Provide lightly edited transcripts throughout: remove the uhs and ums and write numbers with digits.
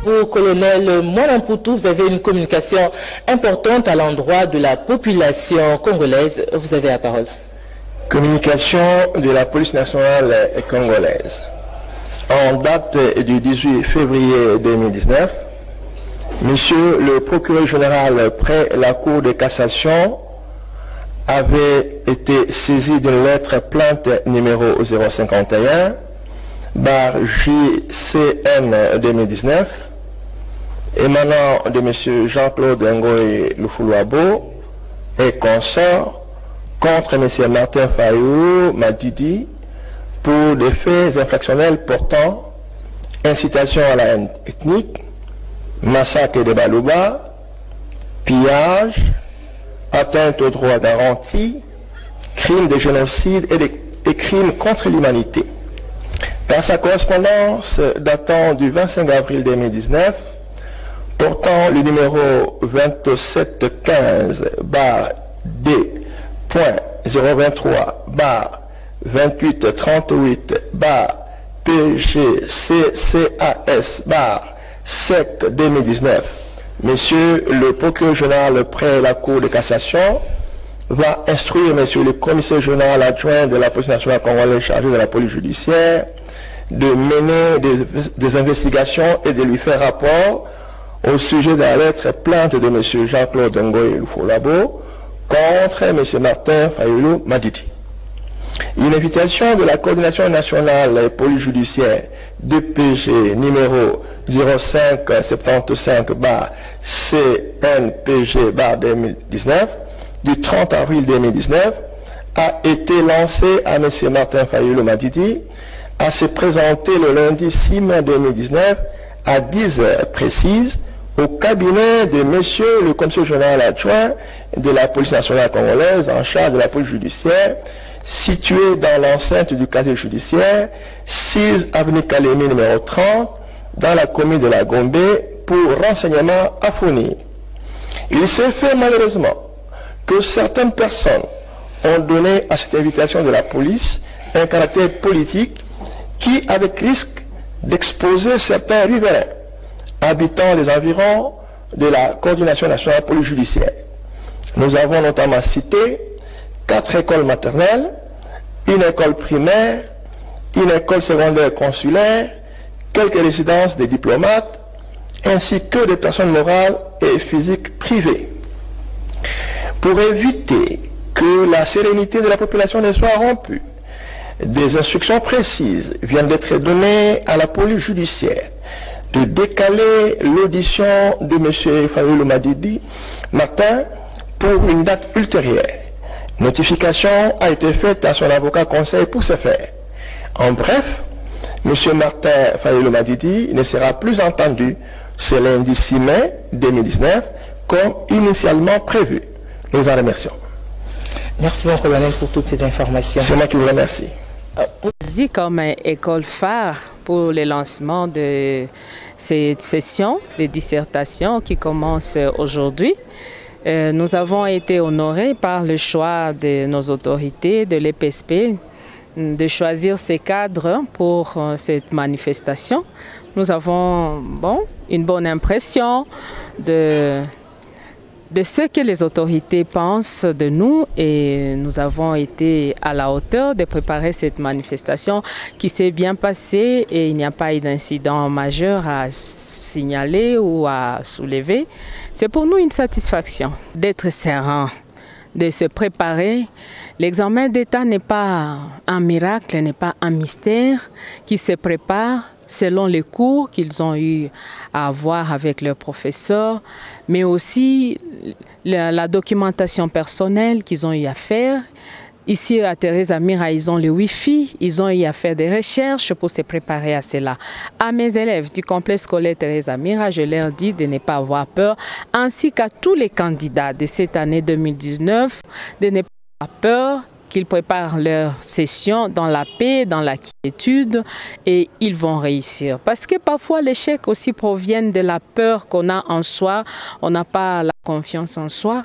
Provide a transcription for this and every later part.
Vous, colonel Mwalampoutou, vous avez une communication importante à l'endroit de la population congolaise. Vous avez la parole. Communication de la police nationale congolaise. En date du 18 février 2019, Monsieur le procureur général près la Cour de cassation avait été saisi d'une lettre plainte numéro 051 JCN 2019 émanant de M. Jean-Claude Ngoy Lufuluabo et consort contre M. Martin Fayulu Madidi pour des faits infractionnels portant incitation à la haine ethnique, massacre de Balouba, pillage, atteinte aux droits garantis, crimes de génocide et crimes contre l'humanité. Par sa correspondance datant du 25 avril 2019, portant le numéro 27-15-D.023-PGCCAS-SEC 2019, Monsieur le procureur général près la Cour de cassation va instruire Monsieur le commissaire général adjoint de la police nationale congolaise chargé de la police judiciaire de mener des investigations et de lui faire rapport au sujet de la lettre plainte de M. Jean-Claude Ngoy Lufuluabo contre M. Martin Fayulu Madidi. Une invitation de la coordination nationale police judiciaire DPG numéro 0575-CNPG-2019 du 30 avril 2019 a été lancée à M. Martin Fayulu Madidi à se présenter le lundi 6 mai 2019 à 10 heures précises au cabinet de M. le commissaire général adjoint de la police nationale congolaise en charge de la police judiciaire, situé dans l'enceinte du casier judiciaire, 6 avenue Kalemi numéro 30, dans la commune de la Gombe, pour renseignements à fournir. Il s'est fait malheureusement que certaines personnes ont donné à cette invitation de la police un caractère politique qui, avec risque d'exposer certains riverains habitant les environs de la coordination nationale police judiciaire. Nous avons notamment cité 4 écoles maternelles, une école primaire, une école secondaire consulaire, quelques résidences des diplomates, ainsi que des personnes morales et physiques privées. Pour éviter que la sérénité de la population ne soit rompue, des instructions précises viennent d'être données à la police judiciaire de décaler l'audition de M. Fayulu Madidi Martin pour une date ultérieure. Notification a été faite à son avocat conseil pour ce faire. En bref, M. Martin Fayulu Madidi ne sera plus entendu ce lundi 6 mai 2019 comme initialement prévu. Nous vous en remercions. Merci mon colonel pour toutes ces informations. C'est moi qui vous remercie. Comme école phare pour le lancement de cette session de dissertation qui commence aujourd'hui. Nous avons été honorés par le choix de nos autorités, de l'EPSP, de choisir ces cadres pour cette manifestation. Nous avons une bonne impression de ce que les autorités pensent de nous et nous avons été à la hauteur de préparer cette manifestation qui s'est bien passée et il n'y a pas eu d'incident majeur à signaler ou à soulever. C'est pour nous une satisfaction d'être serein, de se préparer. L'examen d'État n'est pas un miracle, n'est pas un mystère qui se prépare selon les cours qu'ils ont eu à avoir avec leurs professeurs, mais aussi la documentation personnelle qu'ils ont eu à faire. Ici à Thérèse Amira, ils ont le Wi-Fi, ils ont eu à faire des recherches pour se préparer à cela. À mes élèves du complexe scolaire Thérèse Amira, je leur dis de ne pas avoir peur, ainsi qu'à tous les candidats de cette année 2019, de ne pas avoir peur, qu'ils préparent leur session dans la paix, dans la quiétude et ils vont réussir. Parce que parfois l'échec aussi provient de la peur qu'on a en soi, on n'a pas la confiance en soi.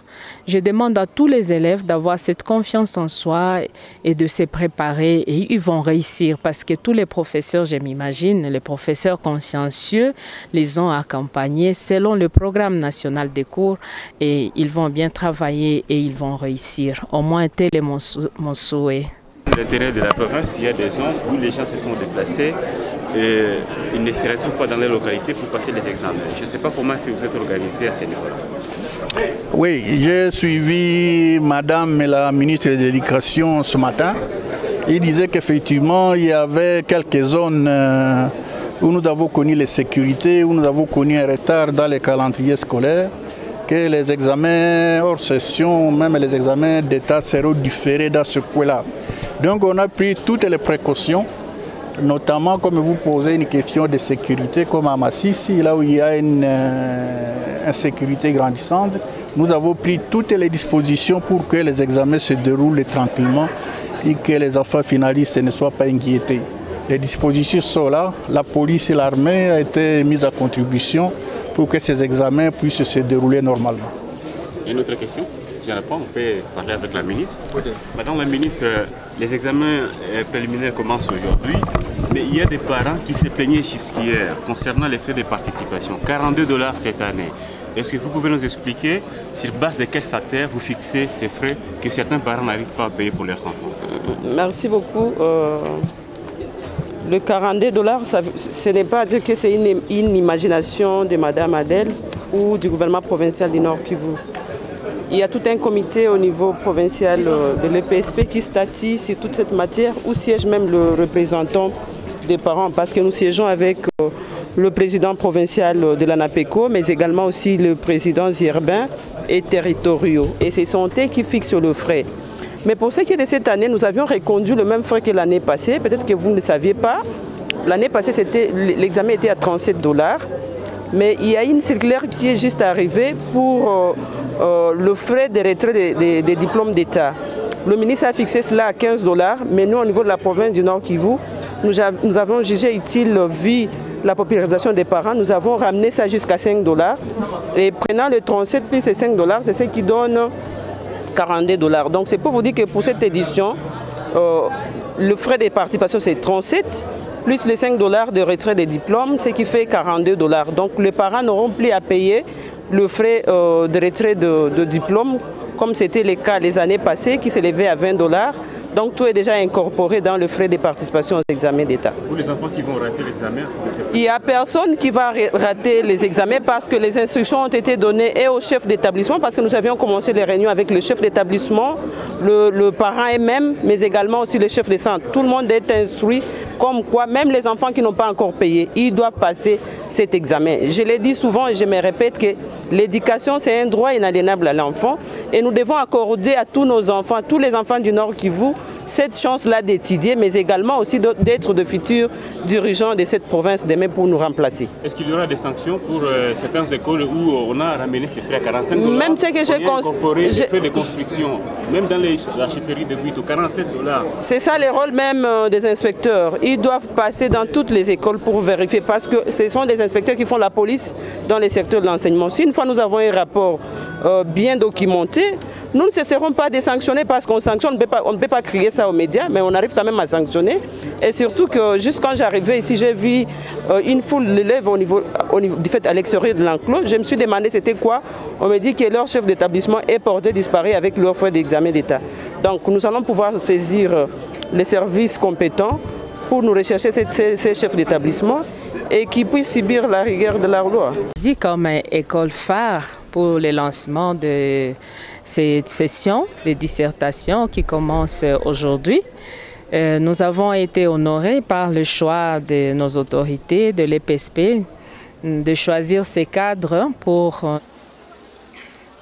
Je demande à tous les élèves d'avoir cette confiance en soi et de se préparer et ils vont réussir parce que tous les professeurs, je m'imagine, les professeurs consciencieux les ont accompagnés selon le programme national des cours et ils vont bien travailler et ils vont réussir. Au moins tel est mon souhait. L'intérêt de la province, il y a des zones où les gens se sont déplacés. Ils ne se retrouvent pas dans les localités pour passer les examens. Je ne sais pas comment vous êtes organisé à ce niveau-là. Oui, j'ai suivi Madame la ministre de l'Éducation ce matin. Il disait qu'effectivement, il y avait quelques zones où nous avons connu les sécurités, où nous avons connu un retard dans les calendriers scolaires, que les examens hors session, même les examens d'État seront différés dans ce point-là. Donc on a pris toutes les précautions, notamment comme vous posez une question de sécurité, comme à Massissi, là où il y a une insécurité grandissante. Nous avons pris toutes les dispositions pour que les examens se déroulent tranquillement et que les enfants finalistes ne soient pas inquiétés. Les dispositions sont là, la police et l'armée ont été mises à contribution pour que ces examens puissent se dérouler normalement. Une autre question? Si on n'a pas, on peut parler avec la ministre. Madame la ministre, les examens préliminaires commencent aujourd'hui, mais il y a des parents qui se plaignaient jusqu'hier concernant les frais de participation. 42 $ cette année. Est-ce que vous pouvez nous expliquer sur base de quels facteurs vous fixez ces frais que certains parents n'arrivent pas à payer pour leurs enfants? Merci beaucoup. Le 42 $, ce n'est pas à dire que c'est une imagination de Madame Adèle ou du gouvernement provincial du Nord Kivu. Il y a tout un comité au niveau provincial de l'EPSP qui statue sur toute cette matière, où siège même le représentant des parents, parce que nous siégeons avec le président provincial de l'ANAPECO, mais également aussi le président urbain et territoriaux. Et c'est son T qui fixe le frais. Mais pour ce qui est de cette année, nous avions reconduit le même frais que l'année passée. Peut-être que vous ne saviez pas. L'année passée, l'examen était à 37 $. Mais il y a une circulaire qui est juste arrivée pour le frais de retrait des diplômes d'État. Le ministre a fixé cela à 15 $, mais nous, au niveau de la province du Nord Kivu, nous avons jugé utile, vu la popularisation des parents, nous avons ramené ça jusqu'à 5 $. Et prenant le 37 plus les 5 $, c'est ce qui donne 42 $. Donc c'est pour vous dire que pour cette édition, le frais de participation c'est 37 plus les 5 $ de retrait des diplômes, ce qui fait 42 $. Donc les parents n'auront plus à payer le frais de retrait de diplôme, comme c'était le cas les années passées, qui s'élevait à 20 $. Donc tout est déjà incorporé dans le frais de participation aux examens d'État. Pour les enfants qui vont rater l'examen, il n'y a personne qui va rater les examens parce que les instructions ont été données et au chef d'établissement, parce que nous avions commencé les réunions avec le chef d'établissement, le parent et même, mais également aussi le chef de centre. Tout le monde est instruit comme quoi même les enfants qui n'ont pas encore payé, ils doivent passer cet examen. Je l'ai dit souvent et je me répète que l'éducation c'est un droit inaliénable à l'enfant et nous devons accorder à tous nos enfants, tous les enfants du Nord Kivu, cette chance-là d'étudier, mais également aussi d'être de futurs dirigeants de cette province demain pour nous remplacer. Est-ce qu'il y aura des sanctions pour certaines écoles où on a ramené ces frais à 45 $? Même ce que j'ai incorporé les frais de construction, même dans la chefferie de Buito, 47 $. C'est ça le rôle même des inspecteurs. Ils doivent passer dans toutes les écoles pour vérifier, parce que ce sont des inspecteurs qui font la police dans les secteurs de l'enseignement. Si une fois nous avons un rapport bien documenté, nous ne cesserons pas de sanctionner, parce qu'on sanctionne, on ne peut pas crier ça aux médias, mais on arrive quand même à sanctionner. Et surtout que juste quand j'arrivais ici, j'ai vu une foule d'élèves au niveau du fait à l'extérieur de l'enclos. Je me suis demandé c'était quoi. On me dit que leur chef d'établissement est porté disparu avec leur frais d'examen d'État. Donc nous allons pouvoir saisir les services compétents pour nous rechercher ces chefs d'établissement et qui puissent subir la rigueur de la loi. Comme école phare pour le lancement de cette session de dissertation qui commence aujourd'hui, nous avons été honorés par le choix de nos autorités, de l'EPSP, de choisir ces cadres pour...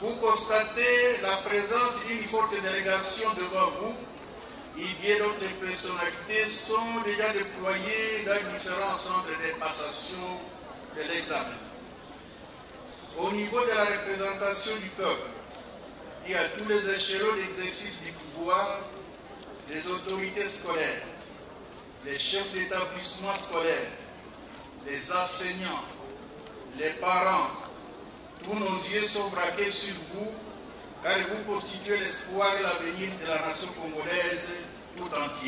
Vous constatez la présence d'une forte délégation devant vous. Et bien d'autres personnalités sont déjà déployées dans différents centres de passation de l'examen. Au niveau de la représentation du peuple, et à tous les échelons d'exercice du pouvoir, les autorités scolaires, les chefs d'établissement scolaire, les enseignants, les parents, tous nos yeux sont braqués sur vous, car vous constituez l'espoir et l'avenir de la nation congolaise tout entière.